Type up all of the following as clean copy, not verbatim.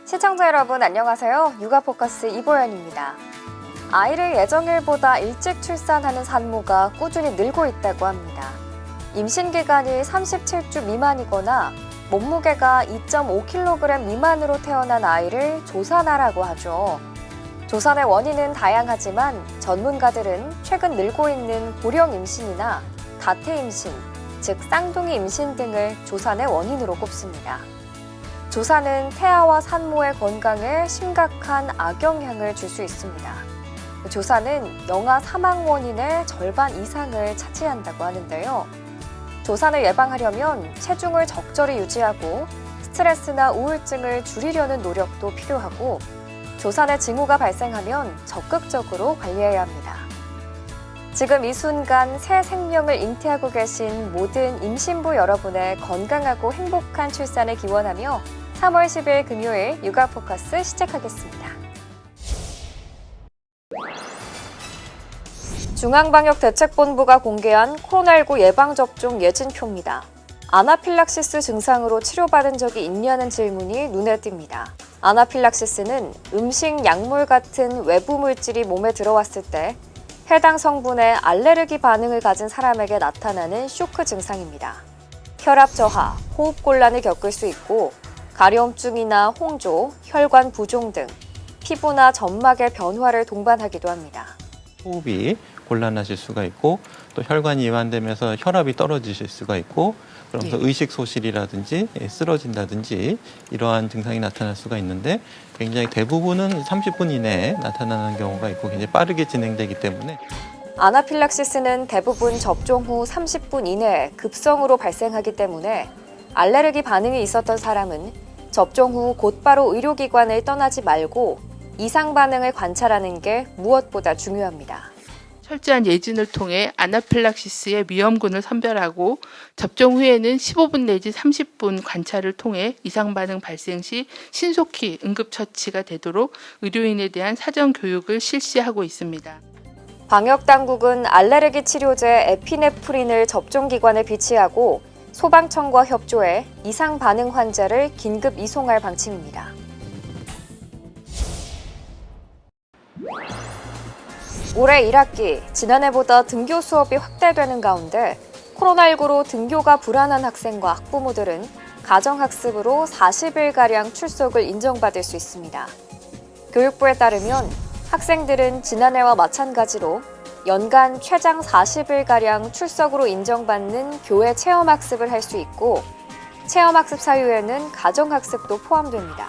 시청자 여러분 안녕하세요. 육아포커스 이보연입니다. 아이를 예정일보다 일찍 출산하는 산모가 꾸준히 늘고 있다고 합니다. 임신 기간이 37주 미만이거나 몸무게가 2.5kg 미만으로 태어난 아이를 조산아라고 하죠. 조산의 원인은 다양하지만 전문가들은 최근 늘고 있는 고령 임신이나 다태 임신, 즉 쌍둥이 임신 등을 조산의 원인으로 꼽습니다. 조산은 태아와 산모의 건강에 심각한 악영향을 줄 수 있습니다. 조산은 영아 사망 원인의 절반 이상을 차지한다고 하는데요. 조산을 예방하려면 체중을 적절히 유지하고 스트레스나 우울증을 줄이려는 노력도 필요하고 조산의 징후가 발생하면 적극적으로 관리해야 합니다. 지금 이 순간 새 생명을 잉태하고 계신 모든 임신부 여러분의 건강하고 행복한 출산을 기원하며 3월 10일 금요일 육아포커스 시작하겠습니다. 중앙방역대책본부가 공개한 코로나19 예방접종 예진표입니다. 아나필락시스 증상으로 치료받은 적이 있냐는 질문이 눈에 띕니다. 아나필락시스는 음식, 약물 같은 외부 물질이 몸에 들어왔을 때 해당 성분에 알레르기 반응을 가진 사람에게 나타나는 쇼크 증상입니다. 혈압 저하, 호흡 곤란을 겪을 수 있고 가려움증이나 홍조, 혈관 부종 등 피부나 점막의 변화를 동반하기도 합니다. 호흡이 곤란하실 수가 있고 또 혈관이 이완되면서 혈압이 떨어지실 수가 있고 그러면서 의식 소실이라든지 쓰러진다든지 이러한 증상이 나타날 수가 있는데 굉장히 대부분은 30분 이내에 나타나는 경우가 있고 굉장히 빠르게 진행되기 때문에 아나필락시스는 대부분 접종 후 30분 이내에 급성으로 발생하기 때문에 알레르기 반응이 있었던 사람은 접종 후 곧바로 의료기관을 떠나지 말고 이상 반응을 관찰하는 게 무엇보다 중요합니다. 철저한 예진을 통해 아나필락시스의 위험군을 선별하고 접종 후에는 15분 내지 30분 관찰을 통해 이상 반응 발생 시 신속히 응급처치가 되도록 의료인에 대한 사전 교육을 실시하고 있습니다. 방역당국은 알레르기 치료제 에피네프린을 접종기관에 비치하고 소방청과 협조해 이상 반응 환자를 긴급 이송할 방침입니다. 올해 1학기, 지난해보다 등교 수업이 확대되는 가운데 코로나19로 등교가 불안한 학생과 학부모들은 가정학습으로 40일가량 출석을 인정받을 수 있습니다. 교육부에 따르면 학생들은 지난해와 마찬가지로 연간 최장 40일가량 출석으로 인정받는 교외 체험학습을 할 수 있고 체험학습 사유에는 가정학습도 포함됩니다.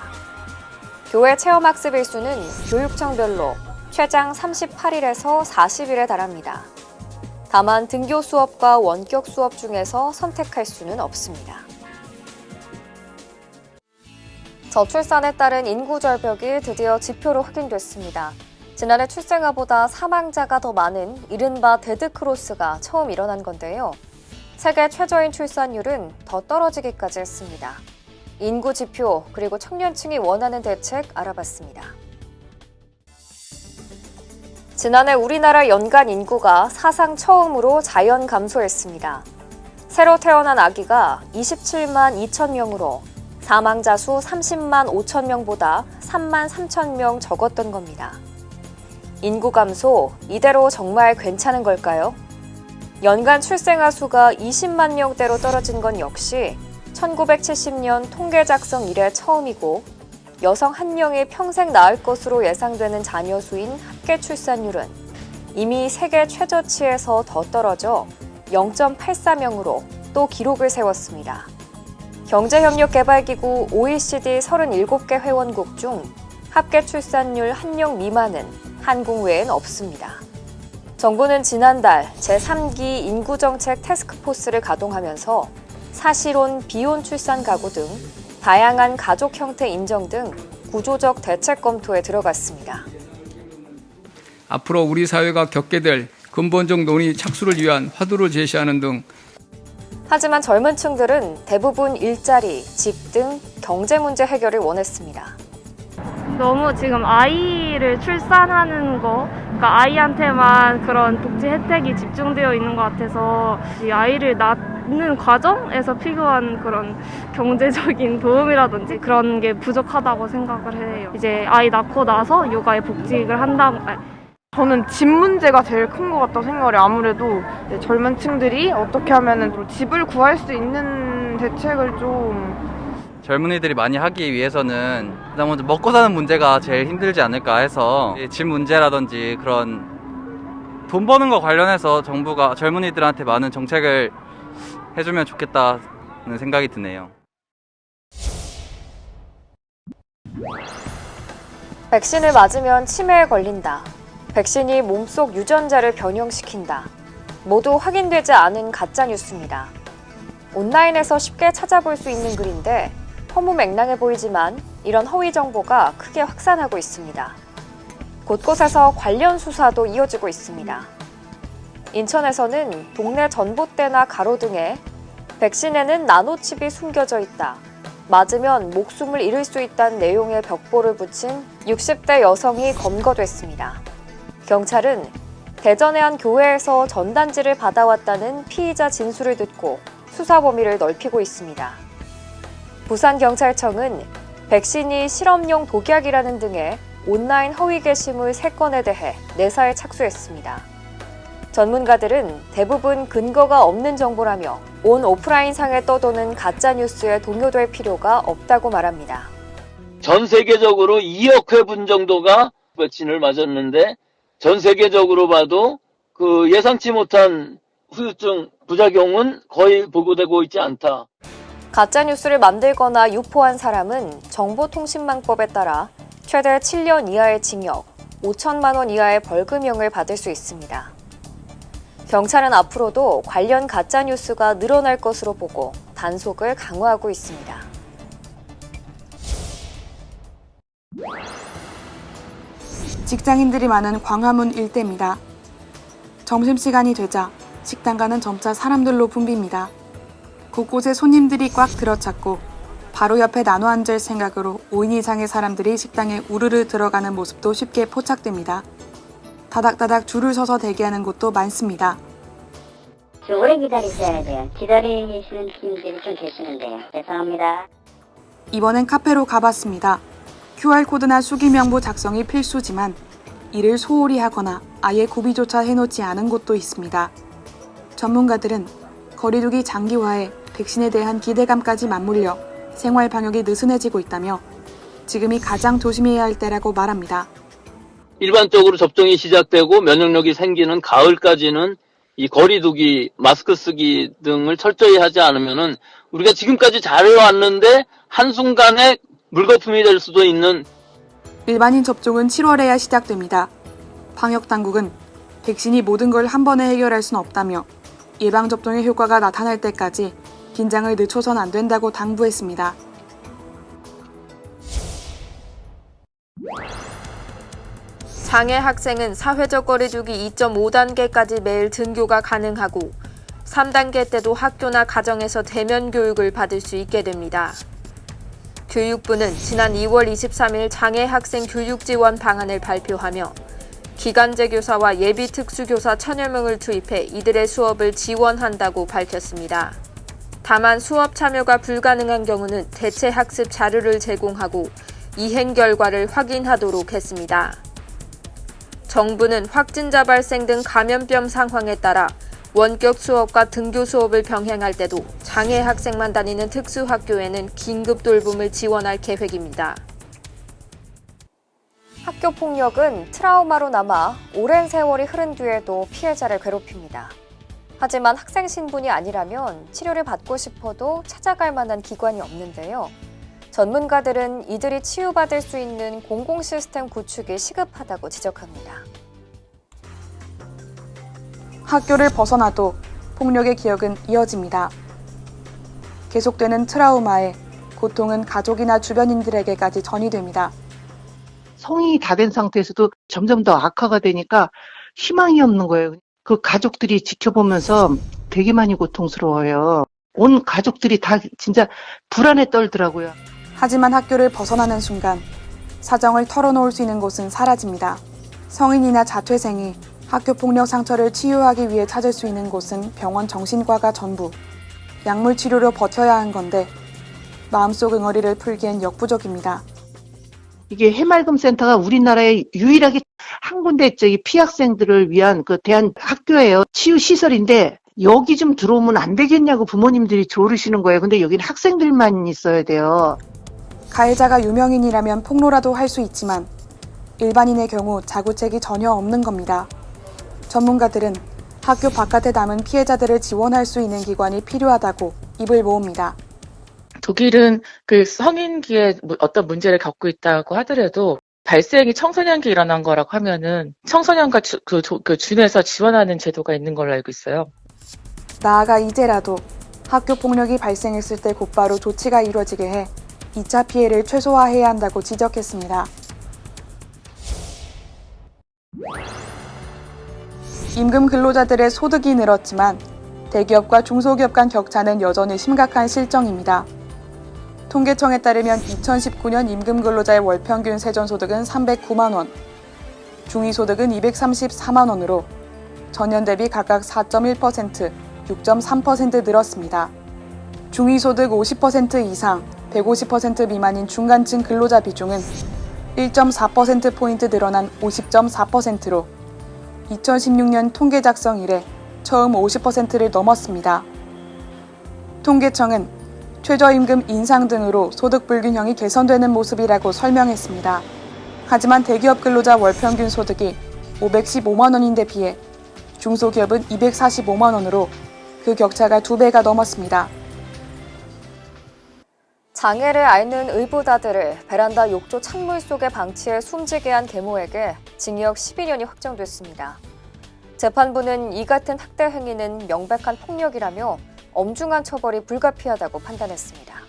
교외 체험학습 일수는 교육청별로 최장 38일에서 40일에 달합니다. 다만 등교 수업과 원격 수업 중에서 선택할 수는 없습니다. 저출산에 따른 인구 절벽이 드디어 지표로 확인됐습니다. 지난해 출생아보다 사망자가 더 많은 이른바 데드크로스가 처음 일어난 건데요. 세계 최저인 출산율은 더 떨어지기까지 했습니다. 인구 지표 그리고 청년층이 원하는 대책 알아봤습니다. 지난해 우리나라 연간 인구가 사상 처음으로 자연 감소했습니다. 새로 태어난 아기가 27만 2천 명으로 사망자 수 30만 5천 명보다 3만 3천 명 적었던 겁니다. 인구 감소, 이대로 정말 괜찮은 걸까요? 연간 출생아 수가 20만 명대로 떨어진 건 역시 1970년 통계 작성 이래 처음이고 여성 한 명이 평생 낳을 것으로 예상되는 자녀 수인 합계 출산율은 이미 세계 최저치에서 더 떨어져 0.84명으로 또 기록을 세웠습니다. 경제협력개발기구 OECD 37개 회원국 중 합계 출산율 1명 미만은 한국 외엔 없습니다. 정부는 지난달 제3기 인구정책 태스크포스를 가동하면서 사실혼, 비혼 출산 가구 등 다양한 가족 형태 인정 등 구조적 대책 검토에 들어갔습니다. 앞으로 우리 사회가 겪게 될 근본적 논의 착수를 위한 화두를 제시하는 등 하지만 젊은 층들은 대부분 일자리, 집 등 경제 문제 해결을 원했습니다. 너무 지금 아이를 출산하는 거, 그러니까 아이한테만 그런 복지 혜택이 집중되어 있는 것 같아서 이 아이를 있는 과정에서 필요한 그런 경제적인 도움이라든지 그런 게 부족하다고 생각을 해요. 이제 아이 낳고 나서 육아에 복직을 한다고. 저는 집 문제가 제일 큰 것 같다고 생각을 해요. 아무래도 이제 젊은 층들이 어떻게 하면은 좀 집을 구할 수 있는 대책을 좀 젊은이들이 많이 하기 위해서는 가장 먼저 먹고 사는 문제가 제일 힘들지 않을까 해서 집 문제라든지 그런 돈 버는 거 관련해서 정부가 젊은이들한테 많은 정책을 해주면 좋겠다는 생각이 드네요. 백신을 맞으면 치매에 걸린다. 백신이 몸속 유전자를 변형시킨다. 모두 확인되지 않은 가짜뉴스입니다. 온라인에서 쉽게 찾아볼 수 있는 글인데 허무맹랑해 보이지만 이런 허위 정보가 크게 확산하고 있습니다. 곳곳에서 관련 수사도 이어지고 있습니다. 인천에서는 동네 전봇대나 가로등에 백신에는 나노칩이 숨겨져 있다. 맞으면 목숨을 잃을 수 있다는 내용의 벽보를 붙인 60대 여성이 검거됐습니다. 경찰은 대전의 한 교회에서 전단지를 받아왔다는 피의자 진술을 듣고 수사 범위를 넓히고 있습니다. 부산경찰청은 백신이 실험용 독약이라는 등의 온라인 허위 게시물 3건에 대해 내사에 착수했습니다. 전문가들은 대부분 근거가 없는 정보라며 온 오프라인상에 떠도는 가짜뉴스에 동요될 필요가 없다고 말합니다. 전 세계적으로 2억 회분 정도가 백신을 맞았는데 전 세계적으로 봐도 그 예상치 못한 후유증, 부작용은 거의 보고되고 있지 않다. 가짜뉴스를 만들거나 유포한 사람은 정보통신망법에 따라 최대 7년 이하의 징역, 5천만 원 이하의 벌금형을 받을 수 있습니다. 경찰은 앞으로도 관련 가짜뉴스가 늘어날 것으로 보고 단속을 강화하고 있습니다. 직장인들이 많은 광화문 일대입니다. 점심시간이 되자 식당가는 점차 사람들로 붐빕니다. 곳곳에 손님들이 꽉 들어찼고 바로 옆에 나눠 앉을 생각으로 5인 이상의 사람들이 식당에 우르르 들어가는 모습도 쉽게 포착됩니다. 다닥다닥 줄을 서서 대기하는 곳도 많습니다. 좀 오래 기다리셔야 돼요. 기다리시는 분들이 좀 계시는데요. 죄송합니다. 이번엔 카페로 가봤습니다. QR코드나 수기명부 작성이 필수지만 이를 소홀히 하거나 아예 구비조차 해놓지 않은 곳도 있습니다. 전문가들은 거리두기 장기화에 백신에 대한 기대감까지 맞물려 생활 방역이 느슨해지고 있다며 지금이 가장 조심해야 할 때라고 말합니다. 일반적으로 접종이 시작되고 면역력이 생기는 가을까지는 이 거리두기, 마스크 쓰기 등을 철저히 하지 않으면은 우리가 지금까지 잘해왔는데 한순간에 물거품이 될 수도 있는. 일반인 접종은 7월에야 시작됩니다. 방역당국은 백신이 모든 걸 한 번에 해결할 수는 없다며 예방접종의 효과가 나타날 때까지 긴장을 늦춰선 안 된다고 당부했습니다. 장애 학생은 사회적 거리두기 2.5단계까지 매일 등교가 가능하고 3단계 때도 학교나 가정에서 대면 교육을 받을 수 있게 됩니다. 교육부는 지난 2월 23일 장애 학생 교육 지원 방안을 발표하며 기간제 교사와 예비 특수교사 1000여 명을 투입해 이들의 수업을 지원한다고 밝혔습니다. 다만 수업 참여가 불가능한 경우는 대체 학습 자료를 제공하고 이행 결과를 확인하도록 했습니다. 정부는 확진자 발생 등 감염병 상황에 따라 원격 수업과 등교 수업을 병행할 때도 장애 학생만 다니는 특수학교에는 긴급 돌봄을 지원할 계획입니다. 학교 폭력은 트라우마로 남아 오랜 세월이 흐른 뒤에도 피해자를 괴롭힙니다. 하지만 학생 신분이 아니라면 치료를 받고 싶어도 찾아갈 만한 기관이 없는데요. 전문가들은 이들이 치유받을 수 있는 공공 시스템 구축이 시급하다고 지적합니다. 학교를 벗어나도 폭력의 기억은 이어집니다. 계속되는 트라우마에 고통은 가족이나 주변인들에게까지 전이됩니다. 성인이 다 된 상태에서도 점점 더 악화가 되니까 희망이 없는 거예요. 그 가족들이 지켜보면서 되게 많이 고통스러워요. 온 가족들이 다 진짜 불안에 떨더라고요. 하지만 학교를 벗어나는 순간 사정을 털어놓을 수 있는 곳은 사라집니다. 성인이나 자퇴생이 학교 폭력 상처를 치유하기 위해 찾을 수 있는 곳은 병원 정신과가 전부. 약물 치료로 버텨야 한 건데 마음속 응어리를 풀기엔 역부족입니다. 이게 해맑음 센터가 우리나라에 유일하게 한 군데 저기 피학생들을 위한 그 대한 학교예요. 치유 시설인데 여기 좀 들어오면 안 되겠냐고 부모님들이 조르시는 거예요. 근데 여기는 학생들만 있어야 돼요. 가해자가 유명인이라면 폭로라도 할 수 있지만 일반인의 경우 자구책이 전혀 없는 겁니다. 전문가들은 학교 바깥에 남은 피해자들을 지원할 수 있는 기관이 필요하다고 입을 모읍니다. 독일은 그 성인기에 어떤 문제를 겪고 있다고 하더라도 발생이 청소년기에 일어난 거라고 하면은 청소년과 준해서 지원하는 제도가 있는 걸로 알고 있어요. 나아가 이제라도 학교 폭력이 발생했을 때 곧바로 조치가 이루어지게 해 2차 피해를 최소화해야 한다고 지적했습니다. 임금 근로자들의 소득이 늘었지만 대기업과 중소기업 간 격차는 여전히 심각한 실정입니다. 통계청에 따르면 2019년 임금 근로자의 월 평균 세전소득은 309만 원, 중위소득은 234만 원으로 전년 대비 각각 4.1%, 6.3% 늘었습니다. 중위소득 50% 이상, 150% 미만인 중간층 근로자 비중은 1.4%포인트 늘어난 50.4%로 2016년 통계 작성 이래 처음 50%를 넘었습니다. 통계청은 최저임금 인상 등으로 소득 불균형이 개선되는 모습이라고 설명했습니다. 하지만 대기업 근로자 월평균 소득이 515만 원인데 비해 중소기업은 245만 원으로 그 격차가 2배가 넘었습니다. 장애를 앓는 의붓아들을 베란다 욕조 찬물 속에 방치해 숨지게 한 계모에게 징역 12년이 확정됐습니다. 재판부는 이 같은 학대 행위는 명백한 폭력이라며 엄중한 처벌이 불가피하다고 판단했습니다.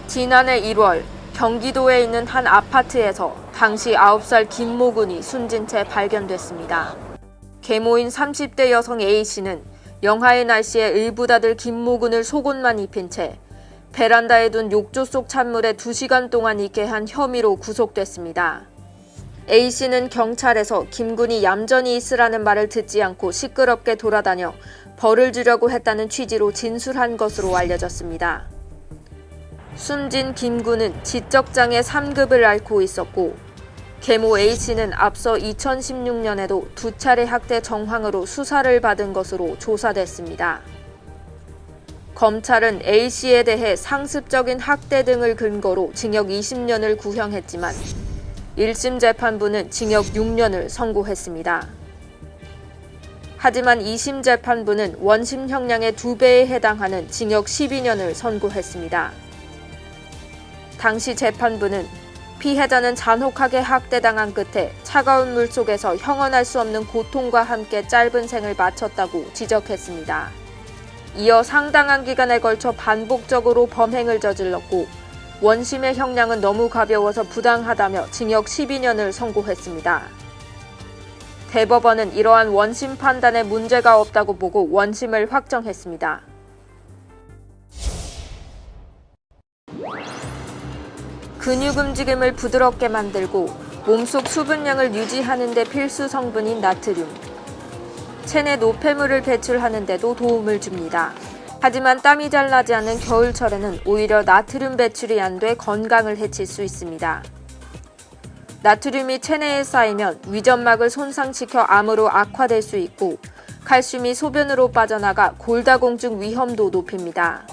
지난해 1월 경기도에 있는 한 아파트에서 당시 9살 김모군이 숨진 채 발견됐습니다. 계모인 30대 여성 A씨는 영하의 날씨에 의붓아들 김모군을 속옷만 입힌 채 베란다에 둔 욕조 속 찬물에 2시간 동안 있게 한 혐의로 구속됐습니다. A씨는 경찰에서 김군이 얌전히 있으라는 말을 듣지 않고 시끄럽게 돌아다녀 벌을 주려고 했다는 취지로 진술한 것으로 알려졌습니다. 숨진 김군은 지적장애 3급을 앓고 있었고 계모 A씨는 앞서 2016년에도 2차례 학대 정황으로 수사를 받은 것으로 조사됐습니다. 검찰은 A씨에 대해 상습적인 학대 등을 근거로 징역 20년을 구형했지만 1심 재판부는 징역 6년을 선고했습니다. 하지만 2심 재판부는 원심 형량의 2배에 해당하는 징역 12년을 선고했습니다. 당시 재판부는 피해자는 잔혹하게 학대당한 끝에 차가운 물 속에서 형언할 수 없는 고통과 함께 짧은 생을 마쳤다고 지적했습니다. 이어 상당한 기간에 걸쳐 반복적으로 범행을 저질렀고 원심의 형량은 너무 가벼워서 부당하다며 징역 12년을 선고했습니다. 대법원은 이러한 원심 판단에 문제가 없다고 보고 원심을 확정했습니다. 근육 움직임을 부드럽게 만들고 몸속 수분량을 유지하는 데 필수 성분인 나트륨. 체내 노폐물을 배출하는 데도 도움을 줍니다. 하지만 땀이 잘 나지 않는 겨울철에는 오히려 나트륨 배출이 안 돼 건강을 해칠 수 있습니다. 나트륨이 체내에 쌓이면 위점막을 손상시켜 암으로 악화될 수 있고 칼슘이 소변으로 빠져나가 골다공증 위험도 높입니다.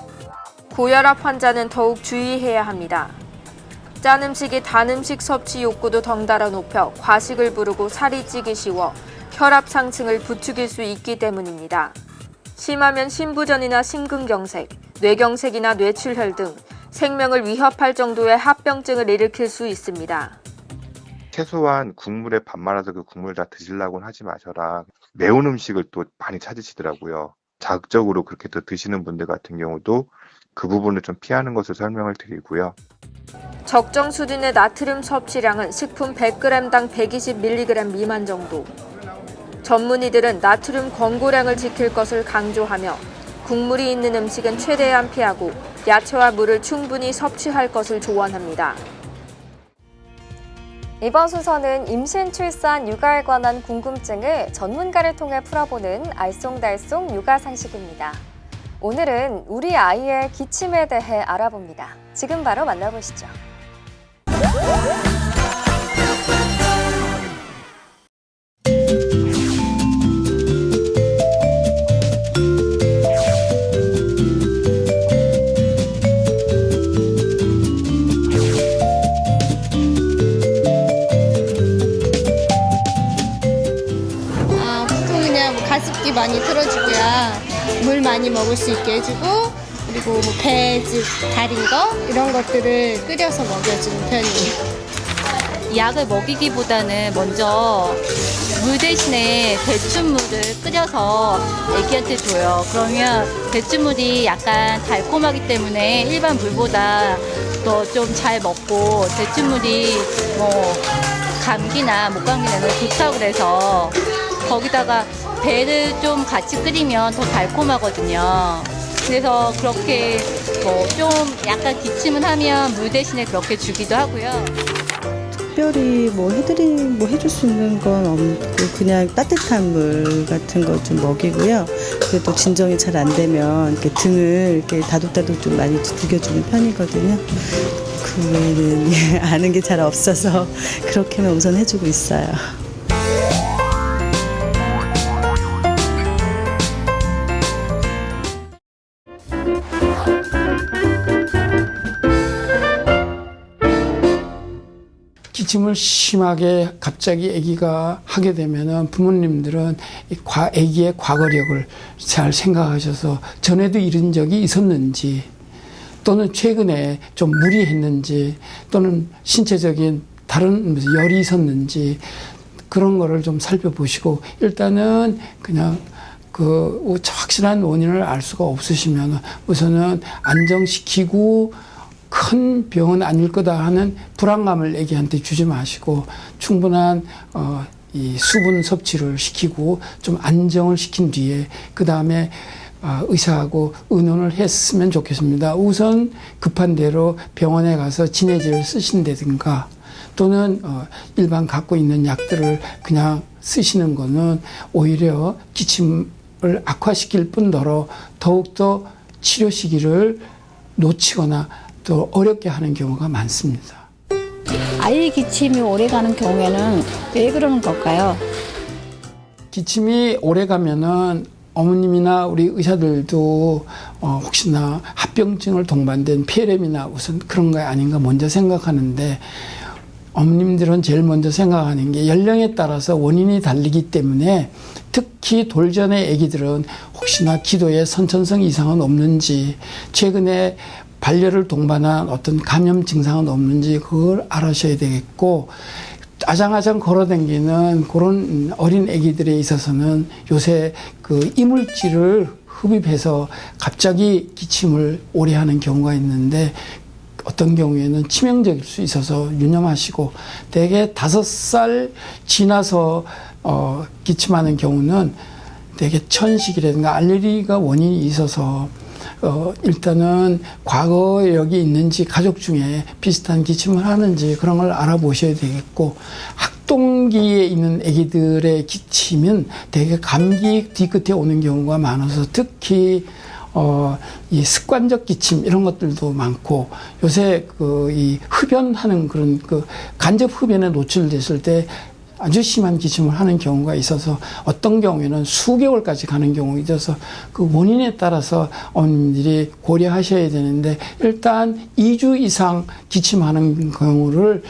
고혈압 환자는 더욱 주의해야 합니다. 짠 음식이 단 음식 섭취 욕구도 덩달아 높여 과식을 부르고 살이 찌기 쉬워 혈압 상승을 부추길 수 있기 때문입니다. 심하면 심부전이나 심근경색, 뇌경색이나 뇌출혈 등 생명을 위협할 정도의 합병증을 일으킬 수 있습니다. 최소한 국물에 밥 말아서 그 국물 다 드시려고는 하지 마셔라. 매운 음식을 또 많이 찾으시더라고요. 자극적으로 그렇게 더 드시는 분들 같은 경우도 그 부분을 좀 피하는 것을 설명을 드리고요. 적정 수준의 나트륨 섭취량은 식품 100g당 120mg 미만 정도. 전문의들은 나트륨 권고량을 지킬 것을 강조하며 국물이 있는 음식은 최대한 피하고 야채와 물을 충분히 섭취할 것을 조언합니다. 이번 순서는 임신, 출산, 육아에 관한 궁금증을 전문가를 통해 풀어보는 알쏭달쏭 육아 상식입니다. 오늘은 우리 아이의 기침에 대해 알아봅니다. 지금 바로 만나보시죠. 보통 그냥 가습기 많이 틀어주고요. 물 많이 먹을 수 있게 해주고, 그리고 뭐 배즙 달인 거 이런 것들을 끓여서 먹여주는 편이에요. 약을 먹이기보다는 먼저 물 대신에 배추물을 끓여서 애기한테 줘요. 그러면 배추물이 약간 달콤하기 때문에 일반 물보다 더 좀 잘 먹고, 배추물이 뭐 감기나 목감기에는 좋다고 그래서 거기다가 배를 좀 같이 끓이면 더 달콤하거든요. 그래서 그렇게 뭐 좀 약간 기침을 하면 물 대신에 그렇게 주기도 하고요. 특별히 뭐 해줄 수 있는 건 없고 그냥 따뜻한 물 같은 거 좀 먹이고요. 그래도 진정이 잘 안 되면 이렇게 등을 이렇게 다독다독 좀 많이 두겨주는 편이거든요. 그 외에는 아는 게 잘 없어서 그렇게만 우선 해주고 있어요. 기침을 심하게 갑자기 아기가 하게 되면은 부모님들은 아기의 과거력을 잘 생각하셔서 전에도 이런 적이 있었는지, 또는 최근에 좀 무리했는지, 또는 신체적인 다른 열이 있었는지, 그런 거를 좀 살펴보시고, 일단은 그냥 그 확실한 원인을 알 수가 없으시면 우선은 안정시키고, 큰 병은 아닐 거다 하는 불안감을 애기한테 주지 마시고, 충분한 이 수분 섭취를 시키고 좀 안정을 시킨 뒤에 그 다음에 의사하고 의논을 했으면 좋겠습니다. 우선 급한 대로 병원에 가서 진해제를 쓰신다든가, 또는 일반 갖고 있는 약들을 그냥 쓰시는 거는 오히려 기침을 악화시킬 뿐더러 더욱더 치료 시기를 놓치거나 또 어렵게 하는 경우가 많습니다. 아이 기침이 오래가는 경우에는 왜 그러는 걸까요? 기침이 오래가면은 어머님이나 우리 의사들도 혹시나 합병증을 동반된 폐렴이나 우선 그런 거 아닌가 먼저 생각하는데, 어머님들은 제일 먼저 생각하는 게 연령에 따라서 원인이 다르기 때문에, 특히 돌전의 아기들은 혹시나 기도에 선천성 이상은 없는지, 최근에 발열을 동반한 어떤 감염 증상은 없는지 그걸 알아셔야 되겠고, 아장아장 걸어다니는 그런 어린 아기들에 있어서는 요새 그 이물질을 흡입해서 갑자기 기침을 오래 하는 경우가 있는데, 어떤 경우에는 치명적일 수 있어서 유념하시고, 대개 5살 지나서 기침하는 경우는 대개 천식이라든가 알레르기가 원인이 있어서 일단은 과거 여기 있는지, 가족 중에 비슷한 기침을 하는지 그런 걸 알아보셔야 되겠고, 학동기에 있는 아기들의 기침은 대개 감기 뒤끝에 오는 경우가 많아서 특히 이 습관적 기침 이런 것들도 많고, 요새 이 흡연하는 그런 간접 흡연에 노출됐을 때 아주 심한 기침을 하는 경우가 있어서 어떤 경우에는 수개월까지 가는 경우가 있어서 그 원인에 따라서 어머님들이 고려하셔야 되는데, 일단 2주 이상 기침하는 경우를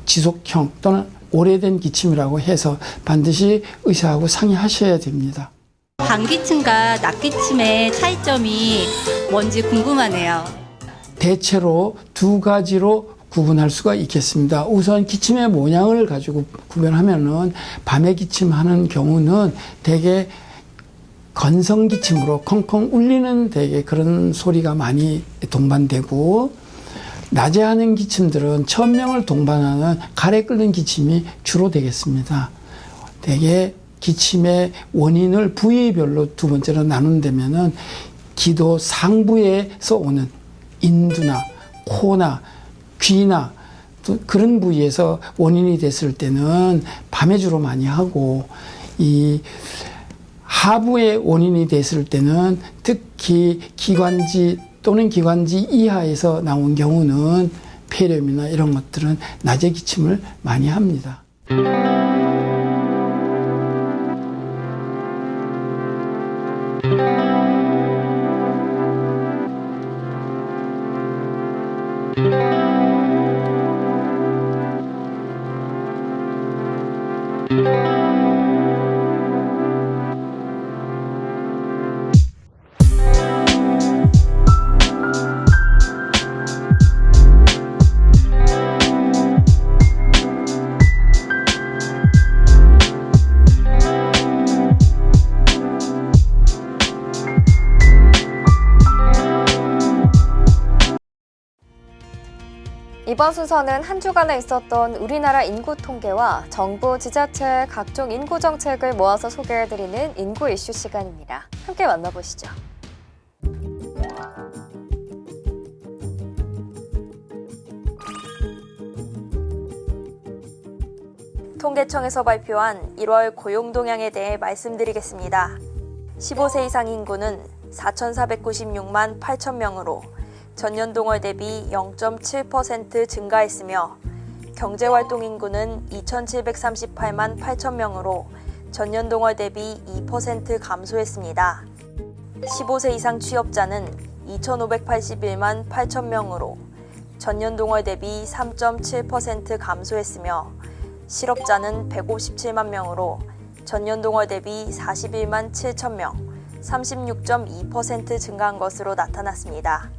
지속형 또는 오래된 기침이라고 해서 반드시 의사하고 상의하셔야 됩니다. 방기침과 낙기침의 차이점이 뭔지 궁금하네요. 대체로 두 가지로 구분할 수가 있겠습니다. 우선 기침의 모양을 가지고 구별하면은, 밤에 기침하는 경우는 대개 건성 기침으로 컹컹 울리는 대개 그런 소리가 많이 동반되고, 낮에 하는 기침들은 천명을 동반하는 가래 끓는 기침이 주로 되겠습니다. 대개 기침의 원인을 부위별로 두 번째로 나눈다면은, 기도 상부에서 오는 인두나 코나 귀나 또 그런 부위에서 원인이 됐을 때는 밤에 주로 많이 하고, 이 하부의 원인이 됐을 때는 특히 기관지 또는 기관지 이하에서 나온 경우는 폐렴이나 이런 것들은 낮에 기침을 많이 합니다. 이번 순서는 한 주간에 있었던 우리나라 인구 통계와 정부, 지자체의 각종 인구 정책을 모아서 소개해드리는 인구 이슈 시간입니다. 함께 만나보시죠. 통계청에서 발표한 1월 고용 동향에 대해 말씀드리겠습니다. 15세 이상 인구는 4,496만 8천 명으로 전년 동월 대비 0.7% 증가했으며 경제활동 인구는 2,738만 8천 명으로 전년 동월 대비 2% 감소했습니다. 15세 이상 취업자는 2,581만 8천 명으로 전년 동월 대비 3.7% 감소했으며 실업자는 157만 명으로 전년 동월 대비 41만 7천 명, 36.2% 증가한 것으로 나타났습니다.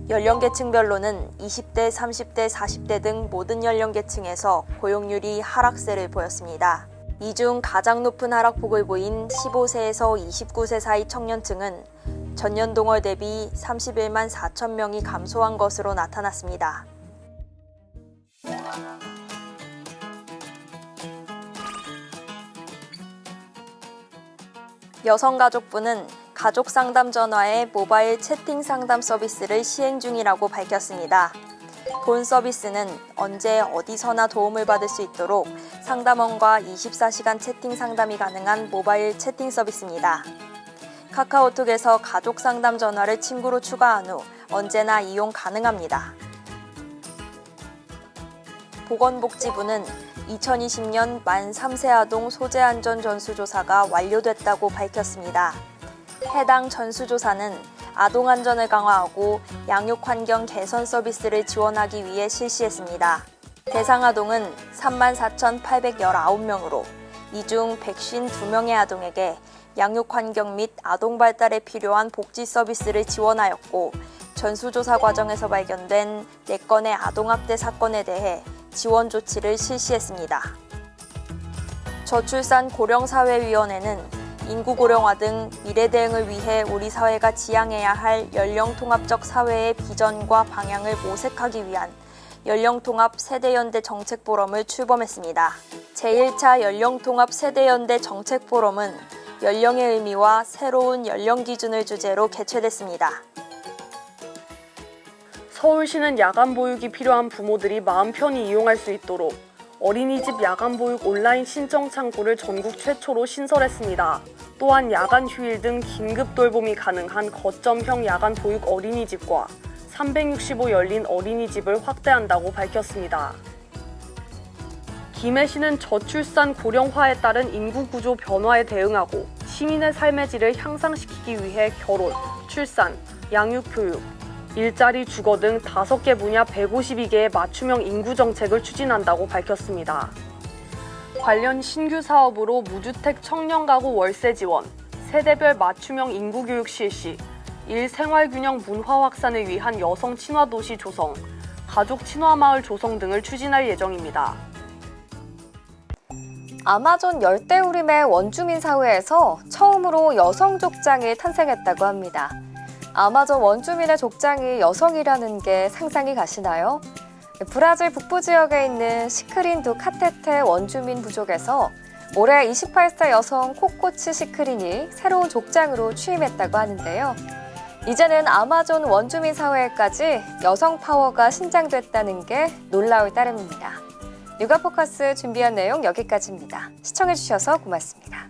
연령계층별로는 20대, 30대, 40대 등 모든 연령계층에서 고용률이 하락세를 보였습니다. 이 중 가장 높은 하락폭을 보인 15세에서 29세 사이 청년층은 전년 동월 대비 31만 4천 명이 감소한 것으로 나타났습니다. 여성가족부는 가족상담 전화의 모바일 채팅 상담 서비스를 시행 중이라고 밝혔습니다. 본 서비스는 언제 어디서나 도움을 받을 수 있도록 상담원과 24시간 채팅 상담이 가능한 모바일 채팅 서비스입니다. 카카오톡에서 가족상담 전화를 친구로 추가한 후 언제나 이용 가능합니다. 보건복지부는 2020년 만 3세 아동 소재 안전 전수조사가 완료됐다고 밝혔습니다. 해당 전수조사는 아동 안전을 강화하고 양육 환경 개선 서비스를 지원하기 위해 실시했습니다. 대상 아동은 34,819명으로 이 중 152명의 아동에게 양육 환경 및 아동 발달에 필요한 복지 서비스를 지원하였고 전수조사 과정에서 발견된 4건의 아동학대 사건에 대해 지원 조치를 실시했습니다. 저출산 고령사회위원회는 인구 고령화 등 미래 대응을 위해 우리 사회가 지향해야 할 연령통합적 사회의 비전과 방향을 모색하기 위한 연령통합 세대연대 정책포럼을 출범했습니다. 제1차 연령통합 세대연대 정책포럼은 연령의 의미와 새로운 연령 기준을 주제로 개최됐습니다. 서울시는 야간 보육이 필요한 부모들이 마음 편히 이용할 수 있도록 어린이집 야간 보육 온라인 신청 창구를 전국 최초로 신설했습니다. 또한 야간 휴일 등 긴급 돌봄이 가능한 거점형 야간 보육 어린이집과 365 열린 어린이집을 확대한다고 밝혔습니다. 김해시는 저출산 고령화에 따른 인구 구조 변화에 대응하고 시민의 삶의 질을 향상시키기 위해 결혼, 출산, 양육 교육, 일자리, 주거 등 5개 분야 152개의 맞춤형 인구 정책을 추진한다고 밝혔습니다. 관련 신규 사업으로 무주택 청년 가구 월세 지원, 세대별 맞춤형 인구 교육 실시, 일생활균형 문화 확산을 위한 여성 친화 도시 조성, 가족 친화 마을 조성 등을 추진할 예정입니다. 아마존 열대우림의 원주민 사회에서 처음으로 여성 족장이 탄생했다고 합니다. 아마존 원주민의 족장이 여성이라는 게 상상이 가시나요? 브라질 북부 지역에 있는 시크린 두 카테테 원주민 부족에서 올해 28세 여성 코코치 시크린이 새로운 족장으로 취임했다고 하는데요. 이제는 아마존 원주민 사회에까지 여성 파워가 신장됐다는 게 놀라울 따름입니다. 육아 포커스 준비한 내용 여기까지입니다. 시청해주셔서 고맙습니다.